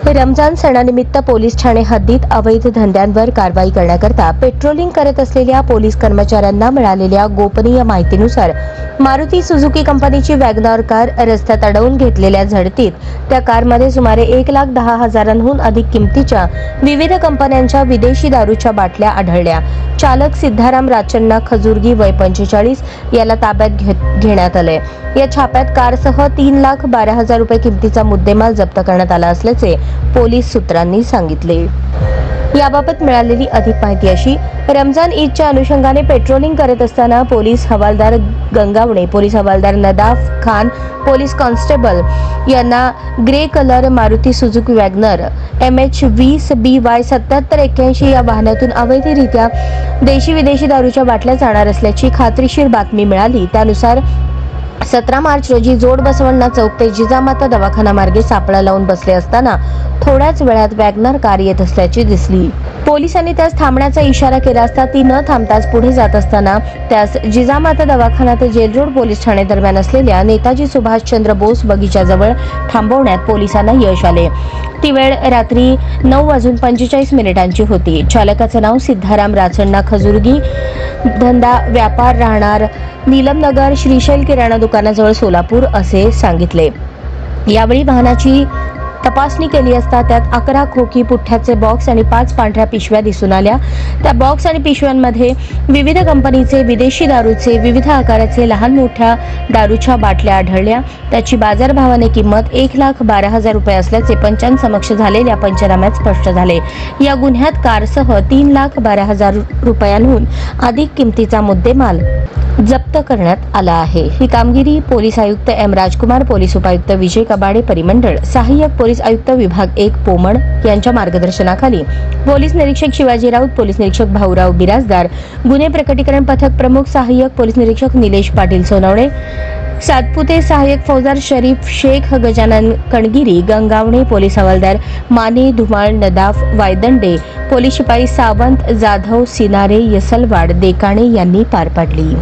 रमजान सणानिमित्त पोलीस ठाणे हद्दीत अवैध धंद्यांवर कारवाई करण्याकरता पेट्रोलिंग करत असलेल्या पोलीस कर्मचाऱ्यांना मिळालेल्या गोपनीय माहितीनुसार मारुती सुझुकी कंपनीची वॅगनॉर कार रस्त्यात अडवून घेतलेल्या झडतीत त्या कारमध्ये सुमारे 1,10,000हून अधिक किमतीच्या विविध कंपन्यांच्या विदेशी दारूच्या बाटल्या आढळल्या। चालक सिद्धाराम राचन्ना खजुर्गी वय 45 याला ताब्यात घेण्यात आले। या छाप्यात कारसह 3,12,000 रुपये किमतीचा मुद्देमाल जप्त करण्यात आला असल्याचे पोलीस सूत्रांनी सांगितले। याबाबत मिळालेली अधिक माहिती अशी, रमजान ईदच्या अनुषंगाने पेट्रोलिंग करत असताना पोलीस हवालदार गंगावणे, पोलीस हवालदार नदाफ खान, पोलीस कॉन्स्टेबल यांना grey colour Maruti Suzuki WagonR MH20 BY 7781 या वाहनातून अवैधरित्या देशी विदेशी दारूच्या बाटल्या जाणार असल्याची खात्रीशीर बातमी मिळाली। त्यानुसार 17 मार्च रोजी जोड बसवण्णा चौक ते जिजामाता दवाखाना मार्गे सापळा लावून बसले असताना थोड्याच वेळात वॅगनर कार येत असल्याची दिसली। पोलिसांनी त्यास थांबण्याचा इशारा केला असता ती न थांबताच पुढे जात असताना त्यास जिजामाता दवाखाना ते जेल रोड पोलीस ठाणे दरम्यान असलेल्या नेताजी सुभाषचंद्र बोस बगीच्याजवळ थांबवण्यात पोलिसांना यश आले। ती वेळ रात्री 9:45 होती। चालकाचे नाव सिद्धाराम राचन्ना खजुर्गी, धंदा व्यापार, राहणार नीलमनगर, श्रीशैल किराणा दुकानाजवळ सोलापूर असे सांगितले। यावेळी वाहनाची तपासणी केली असता त्यात 11 खोकी पुठ्ठ्याचे बॉक्स आणि 5 पांढऱ्या पिशव्या दिसून आल्या। त्या बॉक्स आणि पिशव्यांमध्ये विविध कंपनीचे विदेशी दारूचे विविध आकाराचे लहान मोठ्या दारूच्या बाटल्या आढळल्या। त्याची बाजारभावाने किंमत 1,12,000 रुपये असल्याचे पंचांसमक्ष झालेल्या पंचनाम्यात स्पष्ट झाले। या गुन्ह्यात कारसह 3,12,000 रुपयांहून अधिक किमतीचा मुद्देमाल जप्त करण्यात आला आहे। ही कामगिरी पोलीस आयुक्त M राजकुमार, पोलीस उपायुक्त विजय कबाडे परिमंडळ, सहाय्यक पोलीस आयुक्त विभाग 1 पोमण यांच्या मार्गदर्शनाखाली पोलीस निरीक्षक शिवाजी राऊत, पोलीस निरीक्षक भाऊराव बिराजदार, गुन्हे प्रकटीकरण पथक प्रमुख सहाय्यक पोलीस निरीक्षक निलेश पाटील सोनवणे, सातपुते सहाय्यक फौजदार शरीफ शेख, गजानन कणगिरी, गंगावणे, पोलीस हवालदार माने धुमाळ, नदाफ वायदंडे, पोलीस शिपाई सावंत, जाधव, सिनारे, यसलवाड, देकाणे यांनी पार पाडली।